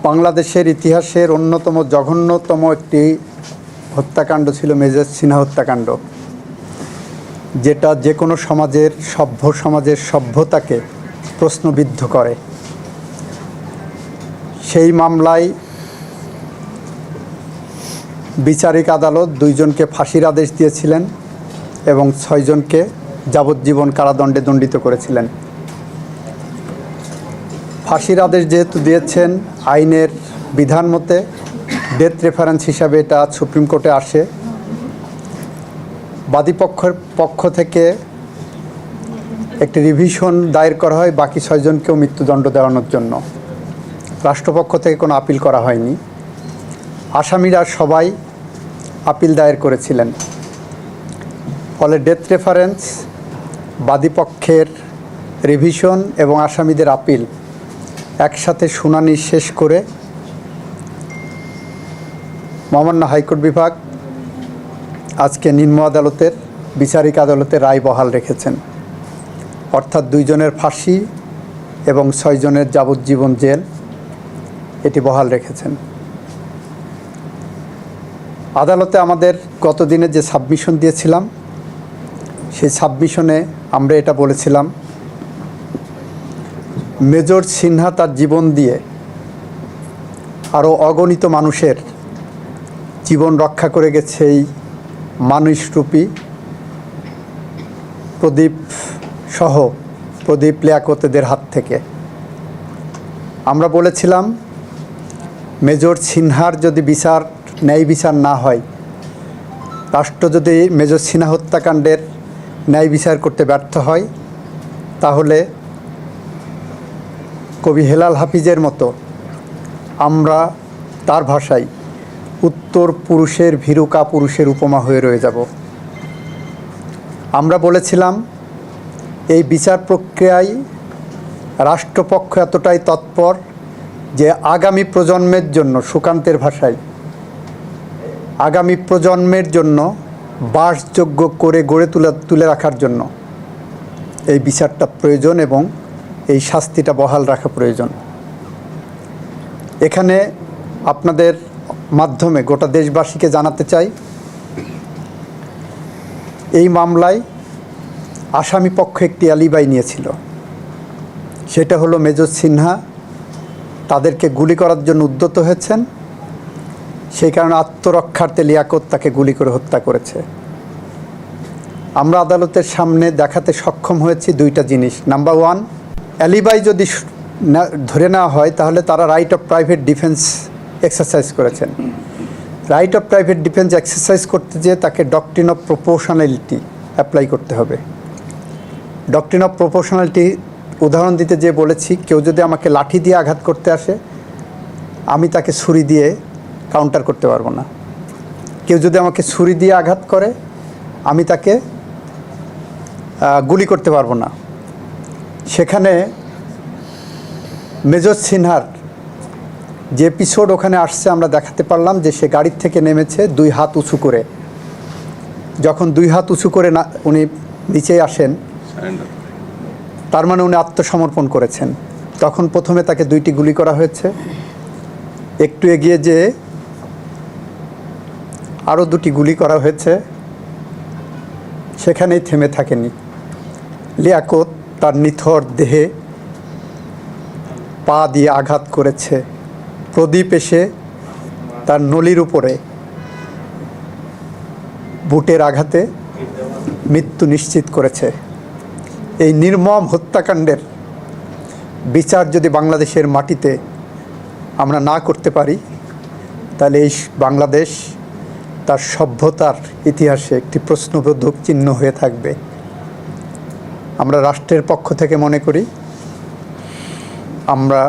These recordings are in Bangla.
বাংলাদেশের ইতিহাসের অন্যতম জঘন্যতম একটি হত্যাকাণ্ড ছিল মেজর সিনহা হত্যাকাণ্ড, যেটা যে কোনো সমাজের সমাজের সভ্যতাকে প্রশ্নবিদ্ধ করে। সেই মামলায় বিচারিক আদালত 2 জনকে ফাঁসির আদেশ দিয়েছিলেন এবং 6 জনকে যাবজ্জীবন কারাদণ্ডে দণ্ডিত করেছিলেন। ফাঁসির আদেশ যেহেতু দিয়েছেন, আইনের বিধান মতে ডেথ রেফারেন্স হিসাবে এটা সুপ্রিম কোর্টে আসে। বাদীপক্ষের পক্ষ থেকে একটি রিভিশন দায়ের করা হয় বাকি 6 জনকেও মৃত্যুদণ্ড দেওয়ানোর জন্য। রাষ্ট্রপক্ষ থেকে কোনো আপিল করা হয়নি। আসামিরা সবাই আপিল দায়ের করেছিলেন। ফলে ডেথ রেফারেন্স, বাদীপক্ষের রিভিশন এবং আসামিদের আপিল একসাথে শুনানি শেষ করে মহামান্য হাইকোর্ট বিভাগ আজকে নিম্ন আদালতের বিচারিক আদালতে রায় বহাল রেখেছেন। অর্থাৎ 2 জনের ফাঁসি এবং 6 জনের যাবজ্জীবন জেল এটি বহাল রেখেছেন। আদালতে আমাদের গতদিনে যে সাবমিশন দিয়েছিলাম, সেই সাবমিশনে আমরা এটা বলেছিলাম, মেজর সিনহা তার জীবন দিয়ে আরও অগণিত মানুষের জীবন রক্ষা করে গেছে এই মানুষরূপী প্রদীপ লিয়াকতদের হাত থেকে। আমরা বলেছিলাম, মেজর সিনহার যদি ন্যায় বিচার না হয়, রাষ্ট্র যদি মেজর সিনহা হত্যাকাণ্ডের ন্যায় বিচার করতে ব্যর্থ হয়, তাহলে কবি হেলাল হাফিজের মতো আমরা তার ভাষায় উত্তর পুরুষের ভীরুকা পুরুষের উপমা হয়ে রয়ে যাব। আমরা বলেছিলাম, এই বিচার প্রক্রিয়ায় রাষ্ট্রপক্ষ এতটাই তৎপর যে আগামী প্রজন্মের জন্য, সুকান্তের ভাষায় আগামী প্রজন্মের জন্য বাসযোগ্য করে গড়ে তুলে রাখার জন্য এই বিচারটা প্রয়োজন এবং এই শাস্তিটা বহাল রাখা প্রয়োজন। এখানে আপনাদের মাধ্যমে গোটা দেশবাসীকে জানাতে চাই, এই মামলায় আসামি পক্ষ একটি অ্যালিবাই নিয়েছিল। সেটা হলো মেজর সিনহা তাদেরকে গুলি করার জন্য উদ্যত হয়েছেন, সেই কারণে আত্মরক্ষার্থে লিয়াকত তাকে গুলি করে হত্যা করেছে। আমরা আদালতের সামনে দেখাতে সক্ষম হয়েছি 2টা জিনিস। নাম্বার 1, অ্যালিবাই যদি ধরে নেওয়া হয়, তাহলে তারা right of private defence exercise করেছেন। Right of private defence exercise করতে যেয়ে তাকে ডক্ট্রিন অফ প্রপোর্শনালিটি অ্যাপ্লাই করতে হবে। ডক্ট্রিন অফ প্রপোর্শনালিটি উদাহরণ দিতে যেয়ে বলেছি, কেউ যদি আমাকে লাঠি দিয়ে আঘাত করতে আসে, আমি তাকে ছুরি দিয়ে কাউন্টার করতে পারবো না। কেউ যদি আমাকে ছুরি দিয়ে আঘাত করে, আমি তাকে গুলি করতে পারবো না। সেখানে মেজর সিনহার যে এপিসোড ওখানে আসছে, আমরা দেখাতে পারলাম যে সে গাড়ির থেকে নেমেছে 2 হাত উঁচু করে। যখন 2 হাত উঁচু করে উনি নিচে আসেন, তার মানে উনি আত্মসমর্পণ করেছেন। তখন প্রথমে তাকে 2টি গুলি করা হয়েছে, একটু এগিয়ে যেয়ে আরও 2টি গুলি করা হয়েছে, সেখানেই থেমে থাকেনি। লিয়াকত তার নিথর দেহে পা দিয়ে আঘাত করেছে। প্রদীপ এসে তার নলির উপরে বুটের আঘাতে মৃত্যু নিশ্চিত করেছে। এই নির্মম হত্যাকাণ্ডের বিচার যদি বাংলাদেশের মাটিতে আমরা না করতে পারি, তাহলে এই বাংলাদেশ তার সভ্যতার ইতিহাসে একটি প্রশ্নবোধক চিহ্ন হয়ে থাকবে। আমরা রাষ্ট্রের পক্ষ থেকে মনে করি আমরা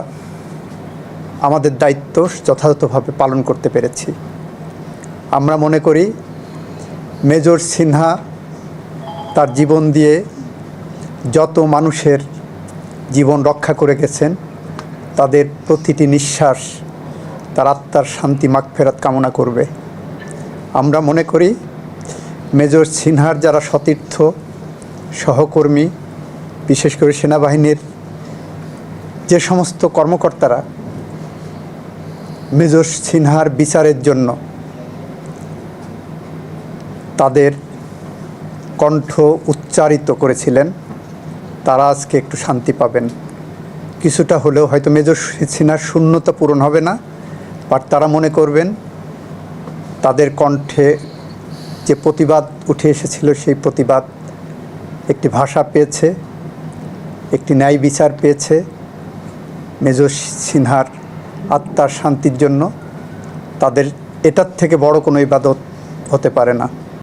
আমাদের দায়িত্ব যথাযথভাবে পালন করতে পেরেছি। আমরা মনে করি মেজর সিনহা তার জীবন দিয়ে যত মানুষের জীবন রক্ষা করে গেছেন, তাদের প্রতিটি নিঃশ্বাস তার আত্মার শান্তি মাগফিরাত কামনা করবে। আমরা মনে করি মেজর সিনহার যারা সতীর্থ, সহকর্মী, বিশেষ করে সেনাবাহিনীর যে সমস্ত কর্মকর্তারা মেজর সিনহার বিচারের জন্য তাদের কণ্ঠ উচ্চারিত করেছিলেন, তারা আজকে একটু শান্তি পাবেন। কিছুটা হলেও হয়তো মেজর সিনহার শূন্যতা পূরণ হবে না, বাট তারা মনে করবেন তাদের কণ্ঠে যে প্রতিবাদ উঠে এসেছিল সেই প্রতিবাদ একটি ভাষা পেয়েছে, একটি ন্যায় বিচার পেয়েছে। মেজর সিনহার আত্মার শান্তির জন্য তাদের এটার থেকে বড় কোনো ইবাদত হতে পারে না।